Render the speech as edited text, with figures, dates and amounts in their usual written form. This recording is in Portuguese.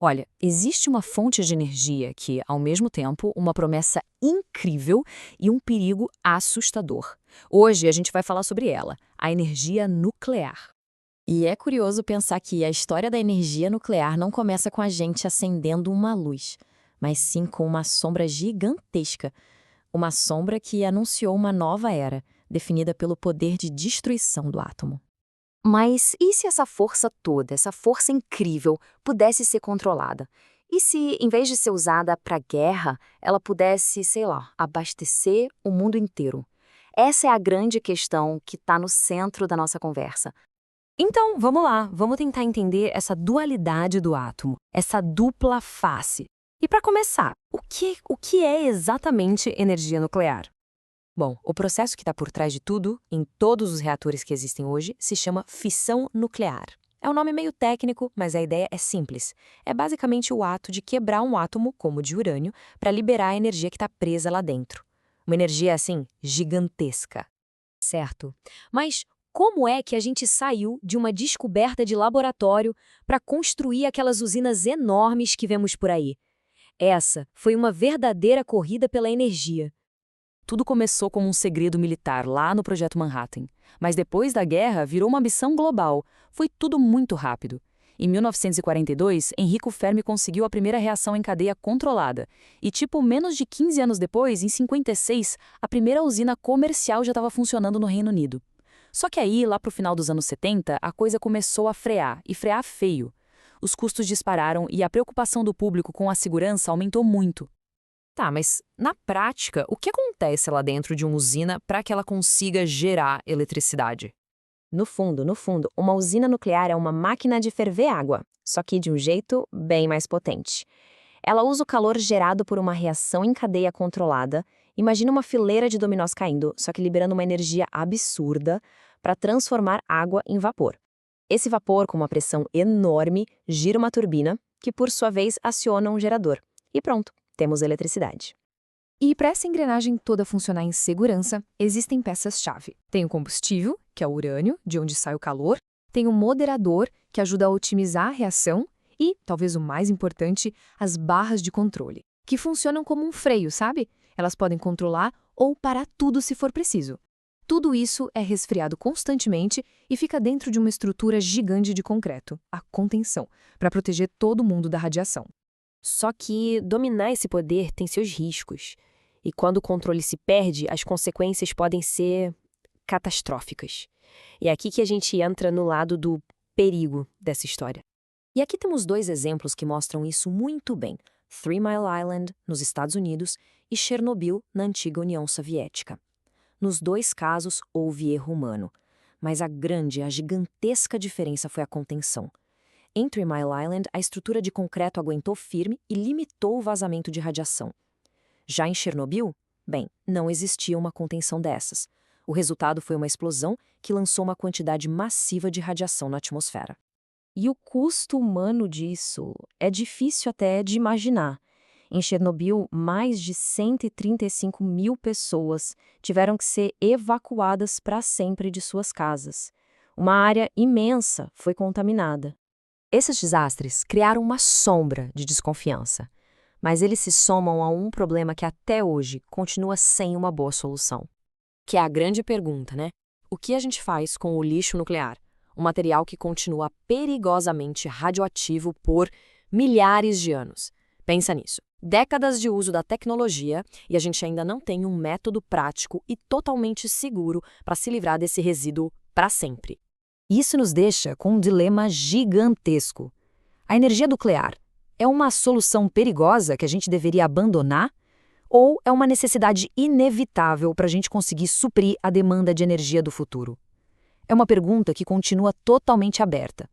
Olha, existe uma fonte de energia que, ao mesmo tempo, uma promessa incrível e um perigo assustador. Hoje a gente vai falar sobre ela, a energia nuclear. E é curioso pensar que a história da energia nuclear não começa com a gente acendendo uma luz, mas sim com uma sombra gigantesca. Uma sombra que anunciou uma nova era, definida pelo poder de destruição do átomo. Mas e se essa força toda, essa força incrível, pudesse ser controlada? E se, em vez de ser usada para guerra, ela pudesse, sei lá, abastecer o mundo inteiro? Essa é a grande questão que está no centro da nossa conversa. Então, vamos lá, vamos tentar entender essa dualidade do átomo, essa dupla face. E para começar, o que é exatamente energia nuclear? Bom, o processo que está por trás de tudo, em todos os reatores que existem hoje, se chama fissão nuclear. É um nome meio técnico, mas a ideia é simples. É basicamente o ato de quebrar um átomo, como o de urânio, para liberar a energia que está presa lá dentro. Uma energia, assim, gigantesca. Certo. Mas como é que a gente saiu de uma descoberta de laboratório para construir aquelas usinas enormes que vemos por aí? Essa foi uma verdadeira corrida pela energia. Tudo começou como um segredo militar lá no Projeto Manhattan, mas depois da guerra virou uma missão global. Foi tudo muito rápido. Em 1942, Enrico Fermi conseguiu a primeira reação em cadeia controlada. E, menos de 15 anos depois, em 56, a primeira usina comercial já estava funcionando no Reino Unido. Só que aí, lá para o final dos anos 70, a coisa começou a frear, e frear feio. Os custos dispararam e a preocupação do público com a segurança aumentou muito. Tá, mas na prática, o que acontece lá dentro de uma usina para que ela consiga gerar eletricidade? No fundo, uma usina nuclear é uma máquina de ferver água, só que de um jeito bem mais potente. Ela usa o calor gerado por uma reação em cadeia controlada. Imagina uma fileira de dominós caindo, só que liberando uma energia absurda para transformar água em vapor. Esse vapor, com uma pressão enorme, gira uma turbina, que por sua vez aciona um gerador. E pronto, temos eletricidade. E para essa engrenagem toda funcionar em segurança, existem peças-chave. Tem o combustível, que é o urânio, de onde sai o calor, tem o moderador, que ajuda a otimizar a reação, e, talvez o mais importante, as barras de controle, que funcionam como um freio, sabe? Elas podem controlar ou parar tudo se for preciso. Tudo isso é resfriado constantemente e fica dentro de uma estrutura gigante de concreto, a contenção, para proteger todo mundo da radiação. Só que dominar esse poder tem seus riscos. E quando o controle se perde, as consequências podem ser catastróficas. E é aqui que a gente entra no lado do perigo dessa história. E aqui temos dois exemplos que mostram isso muito bem: Three Mile Island, nos Estados Unidos, e Chernobyl, na antiga União Soviética. Nos dois casos, houve erro humano. Mas a gigantesca diferença foi a contenção. Em Three Mile Island, a estrutura de concreto aguentou firme e limitou o vazamento de radiação. Já em Chernobyl, bem, não existia uma contenção dessas. O resultado foi uma explosão que lançou uma quantidade massiva de radiação na atmosfera. E o custo humano disso é difícil até de imaginar. Em Chernobyl, mais de 135 mil pessoas tiveram que ser evacuadas para sempre de suas casas. Uma área imensa foi contaminada. Esses desastres criaram uma sombra de desconfiança, mas eles se somam a um problema que até hoje continua sem uma boa solução. Que é a grande pergunta, né? O que a gente faz com o lixo nuclear? Um material que continua perigosamente radioativo por milhares de anos. Pensa nisso. Décadas de uso da tecnologia e a gente ainda não tem um método prático e totalmente seguro para se livrar desse resíduo para sempre. Isso nos deixa com um dilema gigantesco. A energia nuclear é uma solução perigosa que a gente deveria abandonar? Ou é uma necessidade inevitável para a gente conseguir suprir a demanda de energia do futuro? É uma pergunta que continua totalmente aberta.